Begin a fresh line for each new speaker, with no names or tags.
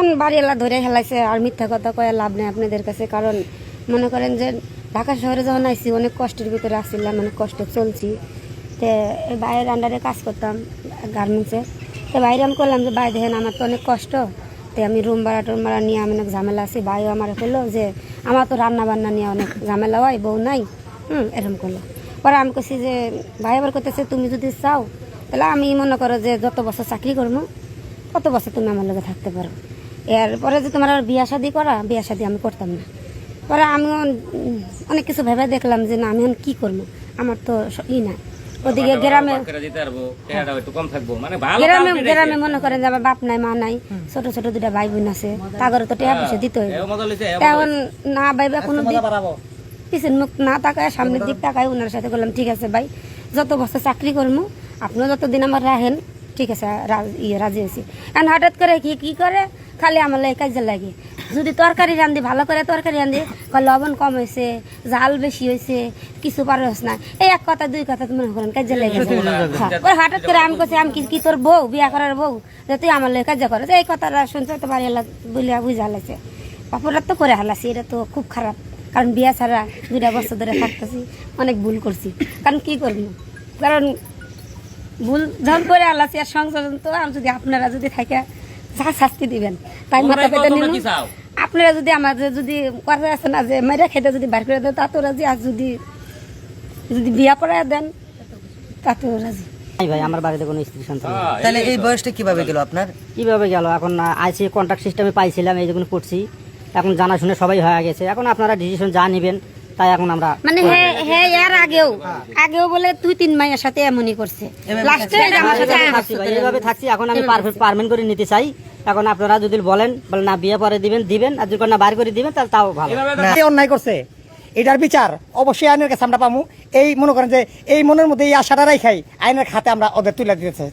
এখন বাড়িওয়ালা ধরে হেলাইছে আর মিথ্যা কথা কয়ে লাভ নেই আপনাদের কাছে। কারণ মনে করেন যে ঢাকা শহরে যখন আইসি অনেক কষ্টের ভিতরে আসছিলাম, অনেক কষ্ট চলছি। তো এই বাইরের আন্ডারে কাজ করতাম গার্মেন্টসে। তো বাইরে আমি করলাম যে ভাই দেখেন আমার তো অনেক কষ্ট, তো আমি রুম ভাড়া নিয়ে আমি অনেক ঝামেলা আছি। ভাইও আমার বললো যে আমার তো রান্না বান্না নিয়ে অনেক ঝামেলা হয়, বউ নাই, এরকম করলো। পরে আমি কছি যে ভাই আবার করতেছে তুমি যদি চাও তাহলে আমি মনে করো যে যত বছর চাকরি করবো কত বছর তুমি আমার লগে থাকতে পারো। এরপরে যে তোমার আর বিয়া শাদি করা, বিয়া শাদি আমি করতাম না। পরে আমি অনেক কিছু ভেবে দেখলাম যে না আমি এখন কী করবো, আমার তো না। ওদিকে গ্রামে গ্রামে মনে করেন যে আমার বাপ নাই মা নাই, ছোট ছোট দুটা ভাই বোন আছে, তাগরে তো টাকা পয়সা দিতে হইবে। এখন না ভাইবা কোনো দিক পিছন মুখ না তাকায় সামনের দিক তাকায়। ওনার সাথে বললাম ঠিক আছে ভাই যত বছর চাকরি করবো আপনিও যতদিন আমার রাখেন ঠিক আছে রাজি আছি। এখন হঠাৎ করে কি করে খালি আমার লাগে কাজে লাগে। যদি তরকারি রান্ধি ভালো করে তরকারি রান্ধি, লবণ কম হয়েছে, জাল বেশি হয়েছে, কিছু পারস না, এই এক কথা দুই কথা মনে করেন কাজে লেগে ওই হঠাৎ করে আমি করছি আমি কি তোর বউ বিয়া করার বউ যে তুই আমার লাগে কাজে করো, এই কথাটা শুনছে তো বাড়ি বলিয়া বুঝা হালাইছে। অপরাধ তো করে হালাছি, এটা তো খুব খারাপ। কারণ বিয়া ছাড়া 2 বছর ধরে থাকতেছি, অনেক ভুল করছি। কারণ কি করবো, কারণ ভুল যখন করে আলাসি আর সংশোধন তো যদি আপনারা যদি থাকে যা শাস্তি দিবেন তাই মাথা পেতে নিন। আপনারা যদি আমাদের যদি কথা আছে না যে মেয়েরা খেতে যদি বার করে দেন তাতেও রাজি, আর যদি বিয়া পড়ায় দেন তাতেও রাজি।
ভাই আমার বাড়িতে কোনো স্ত্রী সন্তান নেই।
তাহলে এই বয়সটা কিভাবে গেল আপনার?
কিভাবে গেল এখন আইসি কন্ট্রাক্ট সিস্টেমে পাইছিলাম, এই যখন করছি এখন জানা শুনে সবাই হয়ে গেছে। এখন আপনারা ডিসিশন যা নেবেন তাই এখন আমরা
মানে হ্যাঁ এর আগেও বলে 2-3 মায়ের সাথে এমনই করছে, লাস্টে আমার সাথে
এইভাবে থাকছি। এখন আমি পারমেন্ট করে নিতে চাই। এখন আপনারা যদি বলেন না বিয়ে পরে দিবেন, আর যদি না বার করে দিবেন তাহলে তাও ভালো।
অন্যায় করছে এটার বিচার অবশ্যই আইনের কাছে আমরা পাবো। এই মনে করেন যে এই মনের মধ্যে এই আশাটা রাখাই আইনের খাতে আমরা ওদের তুলে দিতেছে।